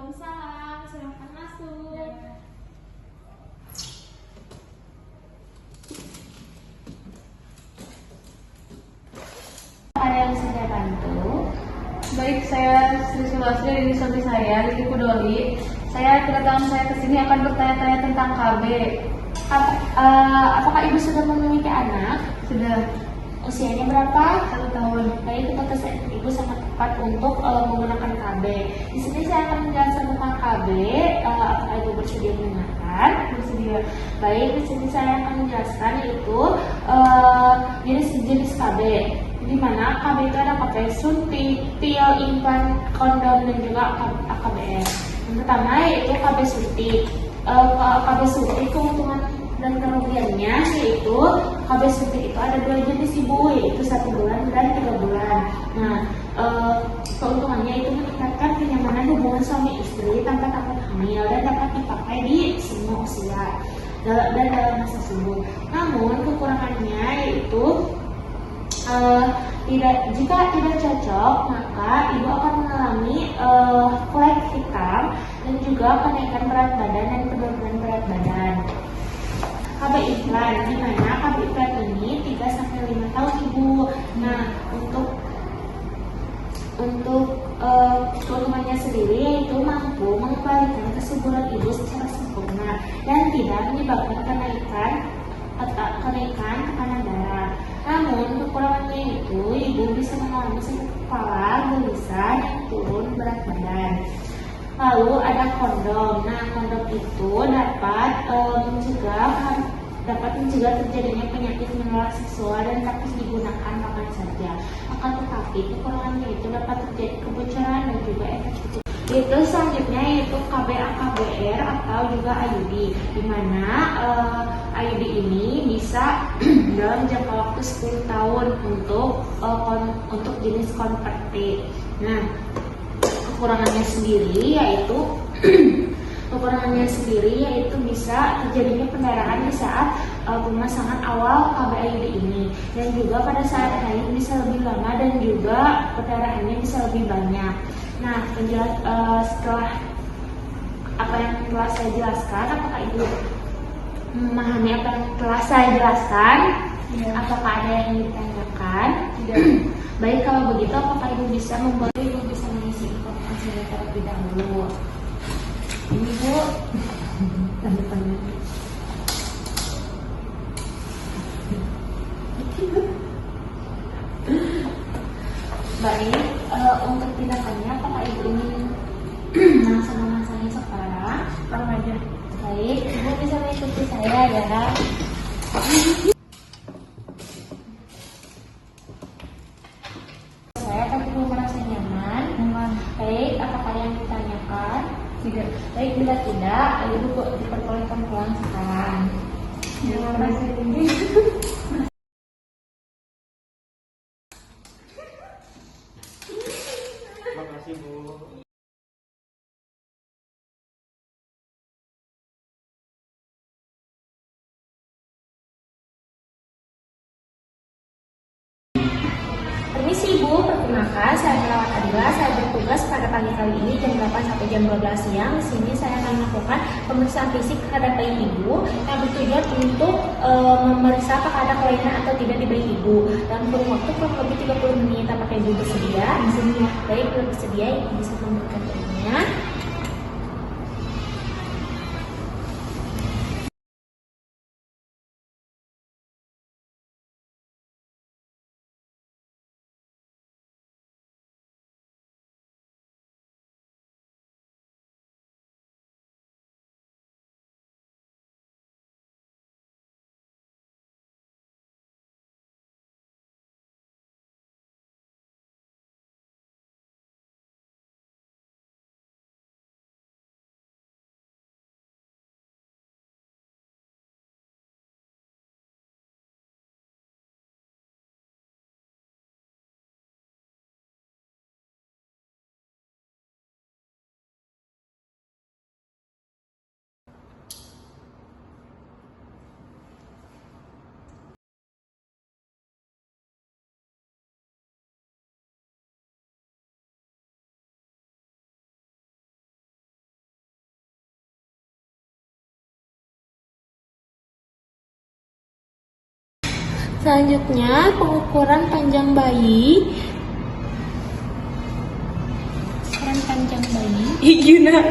Waalaikumsalam, silahkan masuk. Ada yang bisa saya bantu? Baik, saya Sri Sulastri dari suami saya, Lili Kudoli. Kedatangan saya ke sini akan bertanya-tanya tentang KB. Apakah ibu sudah memiliki anak? Sudah Usianya berapa? 1 tahun. Baik, keputusan ibu sangat tepat untuk menggunakan KB. Di sini saya akan menjelaskan tentang KB. Apakah ibu bersedia mendengarkan? Bersedia. Baik, di sini saya akan menjelaskan yaitu jenis-jenis KB. Di mana KB itu ada KB suntik, pil, implan, kondom, dan juga AKBR. Yang pertama yaitu KB suntik. KB suntik keuntungan dan kelebihannya yaitu KB suntik itu ada 2 jenis ibu, yaitu 1 bulan dan 3 bulan. Nah, keuntungannya itu meningkatkan kenyamanan hubungan suami istri tanpa takut hamil dan dapat dipakai di semua usia dan dalam masa subur. Namun kekurangannya yaitu jika tidak cocok, maka ibu akan mengalami flek hitam dan juga kenaikan berat badan dan penurunan berat badan. KB implan, di mana KB implan ini 3-5 tahun ibu. Nah, untuk keuntungannya sendiri yaitu mampu mengembalikan kesuburan ibu secara sempurna dan tidak menyebabkan kenaikan tekanan darah. Namun kekurangannya itu ibu bisa mengalami sakit kepala, gelisah, dan turun berat badan. Lalu ada kondom. Nah, kondom itu dapat mencegah terjadinya penyakit menular seksual dan dapat digunakan kapan saja. Akan tetapi kekurangannya itu dapat terjadi kebocoran dan juga efek kecil. Itu selanjutnya yaitu KB AKBR atau juga IUD, di mana IUD ini bisa dalam jangka waktu 10 tahun untuk jenis konvertik. Nah, kekurangannya sendiri yaitu bisa terjadinya pendarahan di saat pemasangan awal KB IUD ini, dan juga pada saat haid bisa lebih lama dan juga pendarahannya bisa lebih banyak. Nah, setelah apa yang telah saya jelaskan, apakah ibu memahami apa yang telah saya jelaskan? Ya. Apakah ada yang ditanyakan? Tidak. Baik, kalau begitu apakah ibu bisa mengisi informasinya terlebih dahulu? Ini bu, tanda tangan. Baik, untuk tindakannya apakah ibu ingin langsung memasangnya sekarang? Sekarang aja. Baik, ibu bisa mengikuti saya ya. Saya tapi belum merasa nyaman. Baik, apakah yang ditanyakan? Tidak. Baik, bila tidak, ibu diperbolehkan pulang sekarang. Terima kasih. Terima kasih Bu. Permisi Ibu, perkenalkan saya Perawat Adila. Saya bertugas pada pagi kali ini jam 8 sampai jam 12 siang. Di sini saya akan melakukan pemeriksaan fisik terhadap bayi Ibu yang bertujuan untuk memeriksa apakah ada kelainan atau tidak di bayi Ibu. Dalam kurun waktu kurang lebih 30 menit. Apakah Ibu bersedia? Di sini baik, bersedia, Ibu bisa memberikan ilmunya. Selanjutnya pengukuran panjang bayi. Ukuran panjang bayi. Gimana?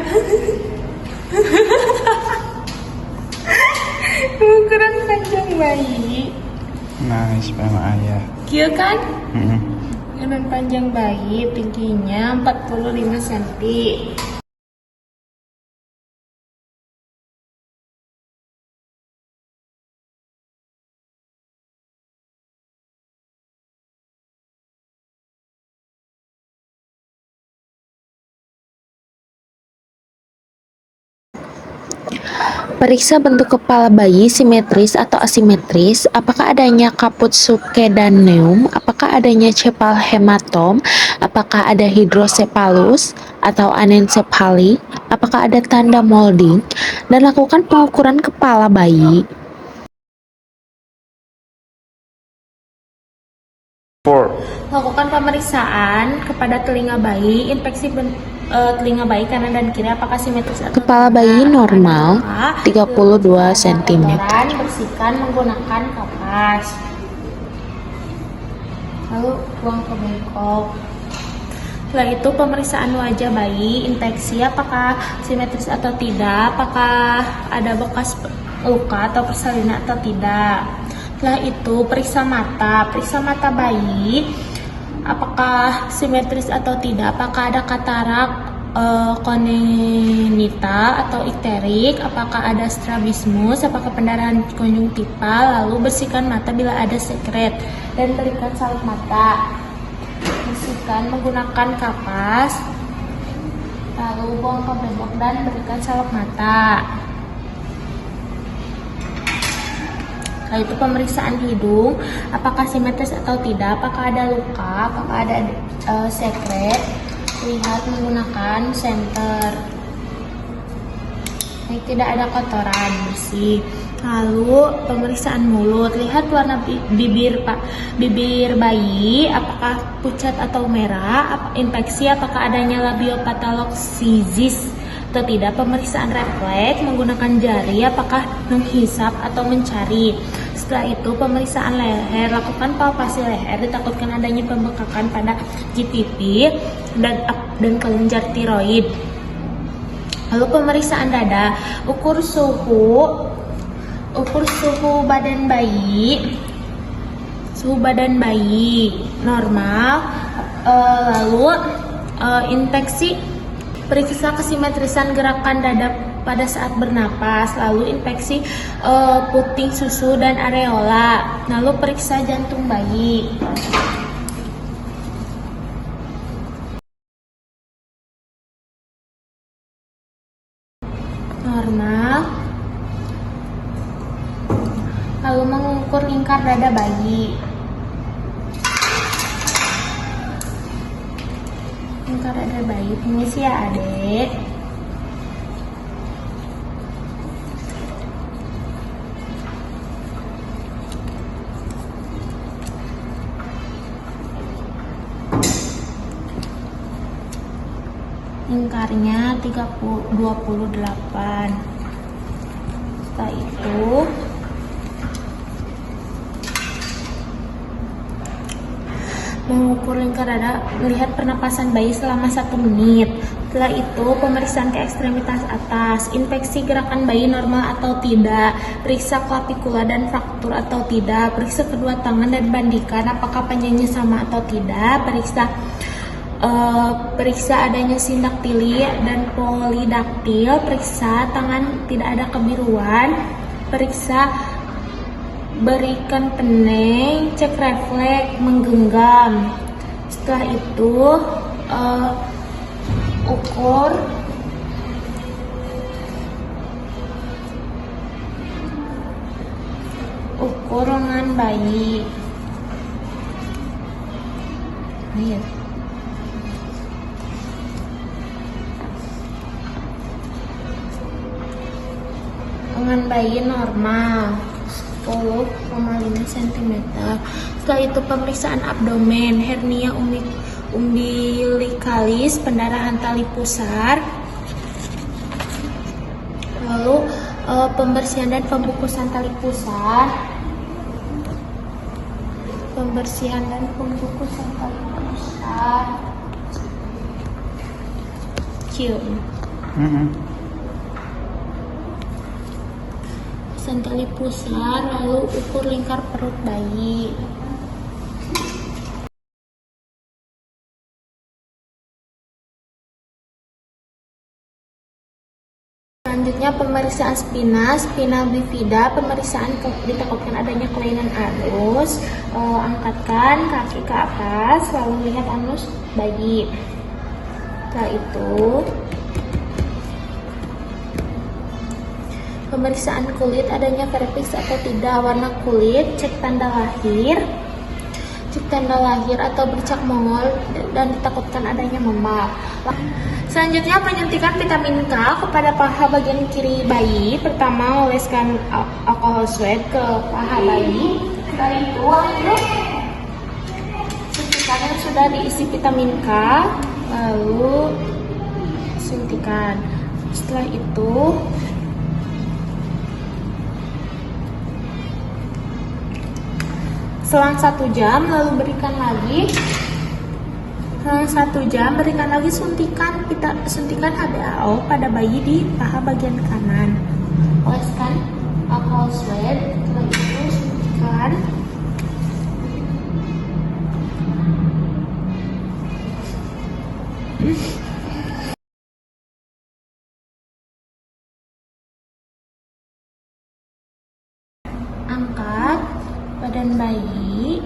Pengukuran panjang bayi. Nah, sperma ayah. Kieu kan? Mm-mm. Ukuran panjang bayi tingginya 45 cm. Periksa bentuk kepala bayi simetris atau asimetris, apakah adanya kaput subcutaneum, apakah adanya cepal hematom, apakah ada hidrosepalus atau anencefali, apakah ada tanda molding, dan lakukan pengukuran kepala bayi. 4. Lakukan pemeriksaan kepada telinga bayi, infeksi telinga bayi kanan dan kiri apakah simetris atau Kepala tidak. bayi normal, Apakah 32 cm. Bersihkan menggunakan kapas. Lalu buang ke bengkok. Setelah itu pemeriksaan wajah bayi, infeksi apakah simetris atau tidak, apakah ada bekas luka atau persalinan atau tidak. Setelah itu periksa mata bayi, apakah simetris atau tidak, apakah ada katarak kongenita atau ikterik, apakah ada strabismus, apakah pendarahan konjungtival. Lalu bersihkan mata bila ada sekret dan berikan salep mata. Bersihkan menggunakan kapas, lalu buang ke bengkok dan berikan salep mata. Setelah itu pemeriksaan hidung, apakah simetris atau tidak, apakah ada luka, apakah ada sekret. Lihat menggunakan senter. Ini tidak ada kotoran, bersih. Lalu pemeriksaan mulut, lihat warna bibir bayi, apakah pucat atau merah, infeksi, apakah adanya labiopatoloksisis atau tidak. Pemeriksaan refleks menggunakan jari, apakah menghisap atau mencari. Setelah itu pemeriksaan leher, lakukan palpasi leher, ditakutkan adanya pembengkakan pada GTP dan kelenjar tiroid. Lalu pemeriksaan dada, ukur suhu badan bayi normal. Lalu infeksi, periksa kesimetrisan gerakan dada pada saat bernapas, lalu infeksi puting susu dan areola, lalu periksa jantung bayi. Normal. Lalu mengukur lingkar dada bayi. Lingkar dada bayi, permisi ya adek. Lingkarnya 28. Setelah itu mengukur lingkar dada, melihat pernapasan bayi selama 1 menit. Setelah itu pemeriksaan ke ekstremitas atas, infeksi gerakan bayi normal atau tidak, periksa clavicula dan fraktur atau tidak, periksa kedua tangan dan bandingkan apakah panjangnya sama atau tidak, periksa adanya sindaktili dan polidaktil, periksa tangan tidak ada kebiruan, periksa berikan peneng, cek refleks, menggenggam. Setelah itu ukur lengan bayi. Lihat. Lengan bayi normal 10,5 cm. Setelah itu pemeriksaan abdomen, hernia umbilikalis, pendarahan tali pusar, lalu pembersihan dan pembungkusan tali pusar. pembersihan dan pembungkusan tali pusar. Cium. Pasang tali pusar, lalu ukur lingkar perut bayi. Selanjutnya pemeriksaan spina bifida. Pemeriksaan ditakutkan adanya kelainan anus. Angkatkan kaki ke atas, lalu lihat anus bayi. Setelah itu pemeriksaan kulit, adanya vertex atau tidak, warna kulit, cek tanda lahir atau bercak Mongol, dan ditakutkan adanya memar. Selanjutnya penyuntikan vitamin K kepada paha bagian kiri bayi. Pertama, oleskan alkohol sweat ke paha bayi. Setelah itu suntikan yang sudah diisi vitamin K, lalu suntikan. Setelah itu selang 1 jam, lalu berikan lagi. Selang 1 jam, berikan lagi suntikan HBAO pada bayi di paha bagian kanan. Oleskan alkohol sweat, setelah itu suntikan. Angkat badan bayi.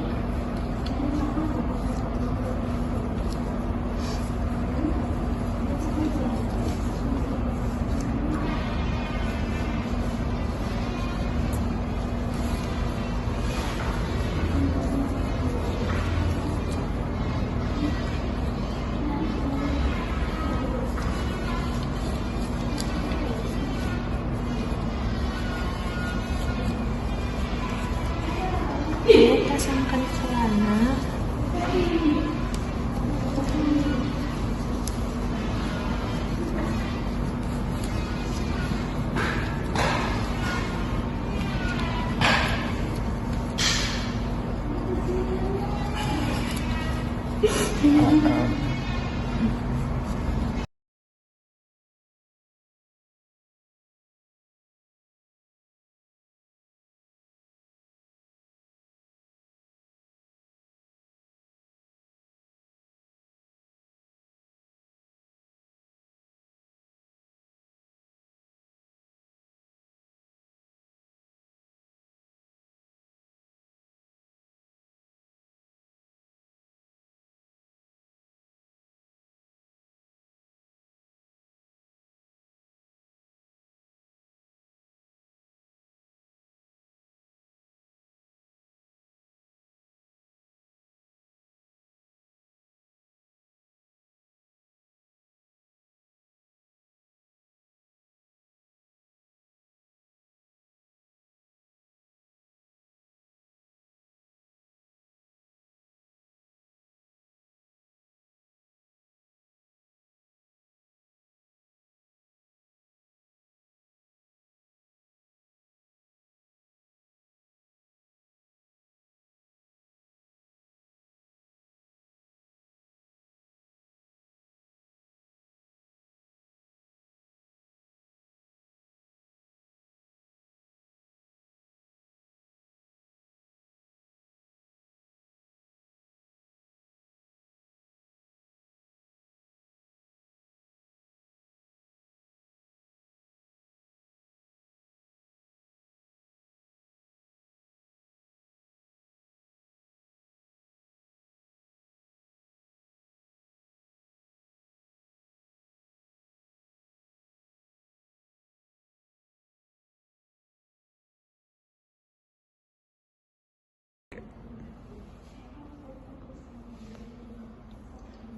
Pasangkan celana.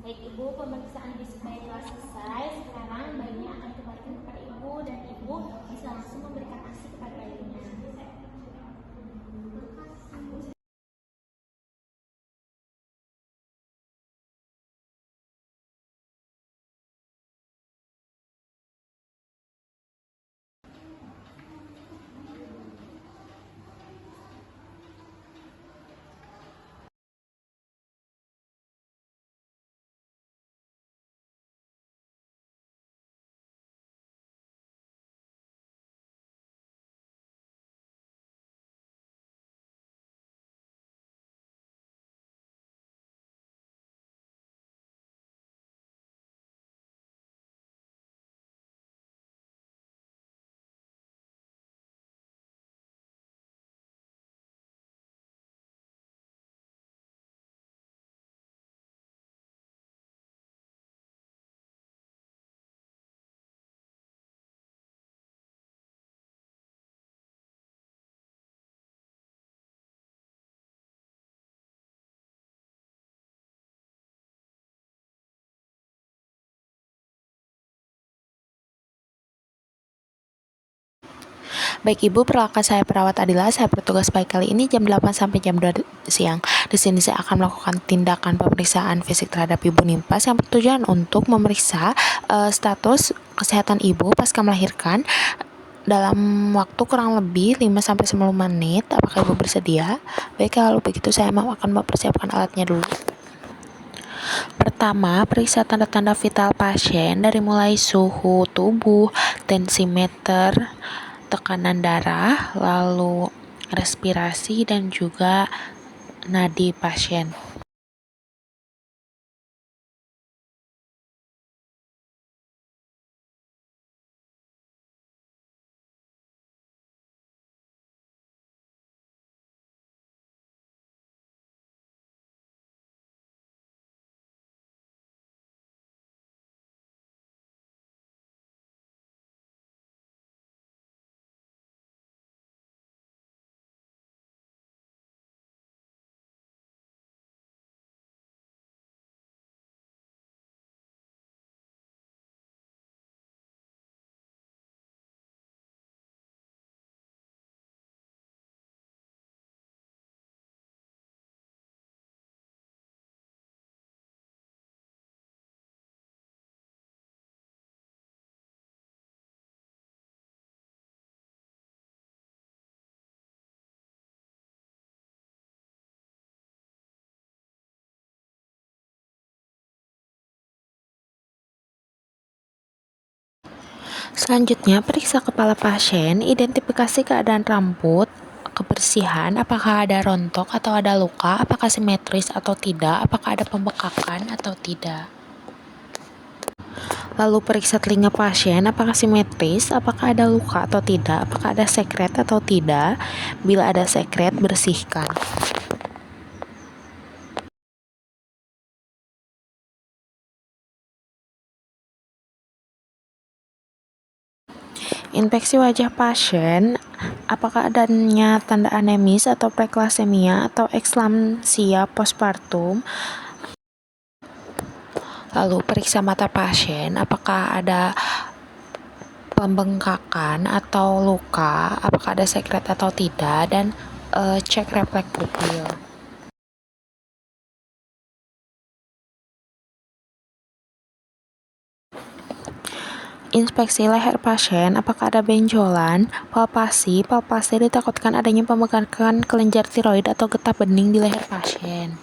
Baik Ibu, pemeriksaan display telah selesai. Sekarang bayinya akan kembalikan kepada Ibu dan Ibu bisa langsung memberikan ASI kepada bayinya. Baik Ibu, perkenalkan saya perawat Adila. Saya bertugas pagi kali ini jam 8 sampai jam 2 siang. Di sini saya akan melakukan tindakan pemeriksaan fisik terhadap Ibu Nimpas yang bertujuan untuk memeriksa status kesehatan Ibu pasca melahirkan dalam waktu kurang lebih 5 sampai 10 menit. Apakah Ibu bersedia? Baik, kalau begitu saya akan mempersiapkan alatnya dulu. Pertama, periksa tanda-tanda vital pasien dari mulai suhu tubuh, tensimeter, tekanan darah, lalu respirasi dan juga nadi pasien. Selanjutnya, periksa kepala pasien, identifikasi keadaan rambut, kebersihan, apakah ada rontok atau ada luka, apakah simetris atau tidak, apakah ada pembekakan atau tidak. Lalu periksa telinga pasien, apakah simetris, apakah ada luka atau tidak, apakah ada sekret atau tidak. Bila ada sekret, bersihkan. Inspeksi wajah pasien, apakah adanya tanda anemis atau preklasemia atau eklamsia postpartum. Lalu periksa mata pasien, apakah ada pembengkakan atau luka, apakah ada sekret atau tidak, dan cek refleks pupil. Inspeksi leher pasien, apakah ada benjolan, palpasi ditakutkan adanya pembengkakan kelenjar tiroid atau getah bening di leher pasien.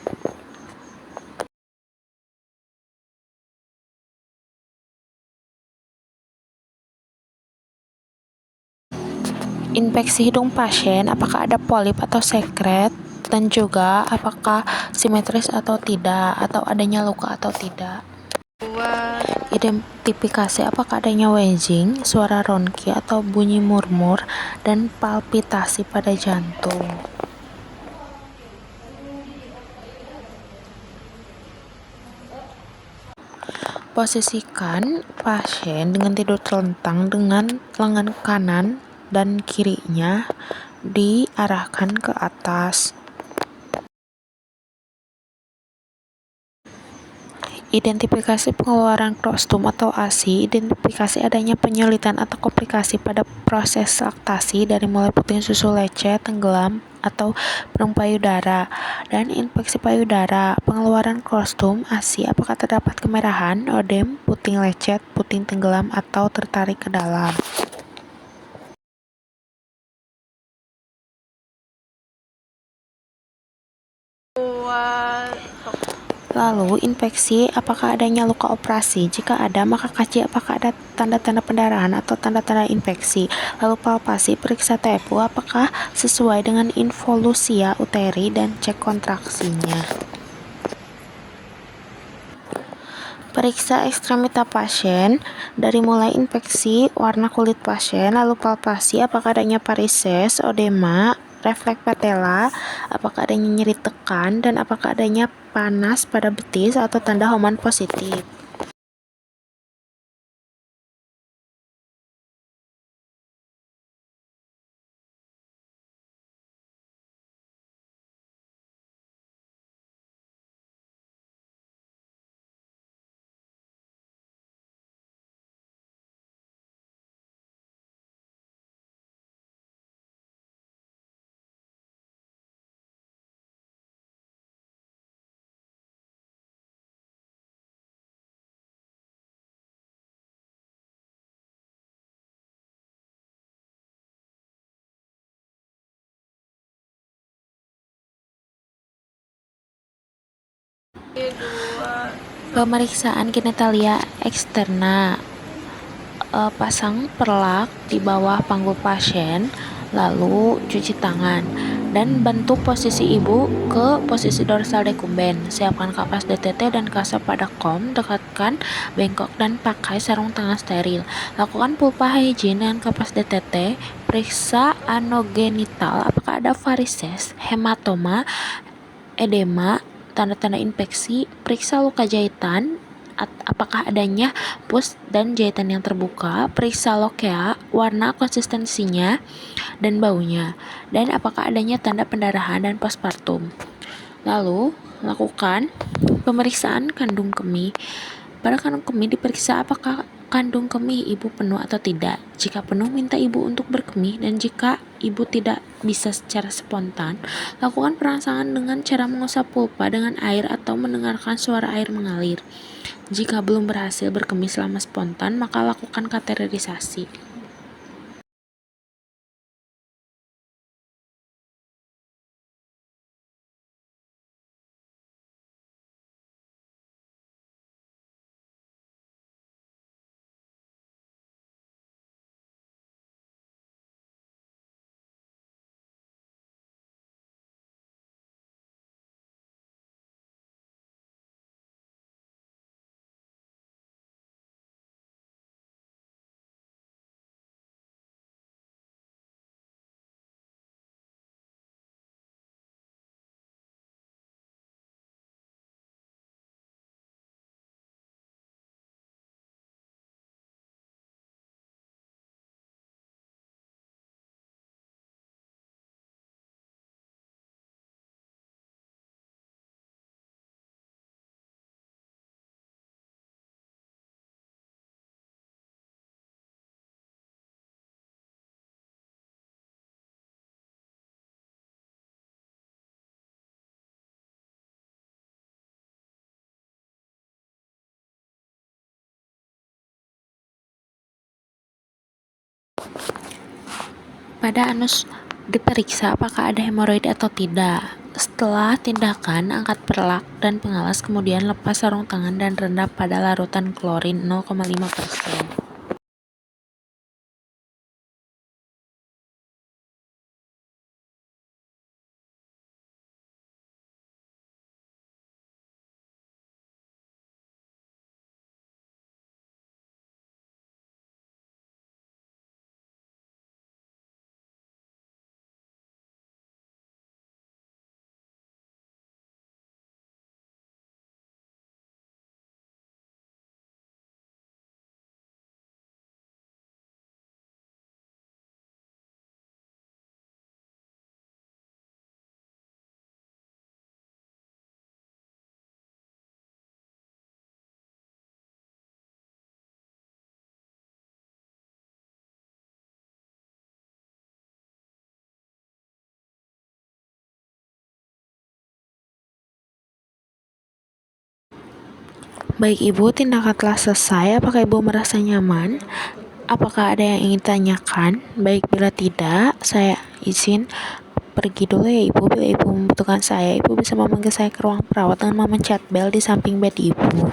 Inspeksi hidung pasien, apakah ada polip atau sekret, dan juga apakah simetris atau tidak, atau adanya luka atau tidak. Identifikasi apakah adanya wheezing, suara ronki atau bunyi murmur, dan palpitasi pada jantung. Posisikan pasien dengan tidur telentang dengan lengan kanan dan kirinya diarahkan ke atas. Identifikasi pengeluaran kostum atau ASI, identifikasi adanya penyulitan atau komplikasi pada proses laktasi dari mulai puting susu lecet, tenggelam, atau belum payudara, dan infeksi payudara. Pengeluaran kostum ASI, apakah terdapat kemerahan, odem, puting lecet, puting tenggelam, atau tertarik ke dalam. Lalu, infeksi, apakah adanya luka operasi? Jika ada, maka kaji apakah ada tanda-tanda pendarahan atau tanda-tanda infeksi. Lalu palpasi, periksa TFU, apakah sesuai dengan involusia uteri dan cek kontraksinya. Periksa ekstremitas pasien dari mulai infeksi, warna kulit pasien, lalu palpasi, apakah adanya varises, odema, refleks patella, apakah adanya nyeri tekan, dan apakah adanya panas pada betis atau tanda hormon positif. Pemeriksaan genitalia eksterna. Pasang perlak di bawah panggul pasien, lalu cuci tangan, dan bantu posisi ibu ke posisi dorsal decumbens. Siapkan kapas DTT dan kasar pada kom, dekatkan bengkok dan pakai sarung tangan steril. Lakukan pulpa hygiene dengan kapas DTT, periksa anogenital apakah ada varises, hematoma, edema, tanda-tanda infeksi, periksa luka jahitan, apakah adanya pus dan jahitan yang terbuka, periksa lokea, warna, konsistensinya, dan baunya, dan apakah adanya tanda pendarahan dan postpartum. Lalu, lakukan pemeriksaan kandung kemih. Pada kandung kemih diperiksa apakah kandung kemih ibu penuh atau tidak. Jika penuh, minta ibu untuk berkemih, dan jika ibu tidak bisa secara spontan, lakukan perangsangan dengan cara mengusap pulpa dengan air atau mendengarkan suara air mengalir. Jika belum berhasil berkemih selama spontan, maka lakukan kateterisasi. Pada anus diperiksa apakah ada hemoroid atau tidak. Setelah tindakan, angkat perlak dan pengalas, kemudian lepas sarung tangan dan rendam pada larutan klorin 0,5%. Baik Ibu, tindakan telah selesai. Apakah Ibu merasa nyaman? Apakah ada yang ingin ditanyakan? Baik, bila tidak, saya izin pergi dulu ya Ibu. Bila Ibu membutuhkan saya, Ibu bisa memanggil saya ke ruang perawat dengan memencet bel di samping bed Ibu.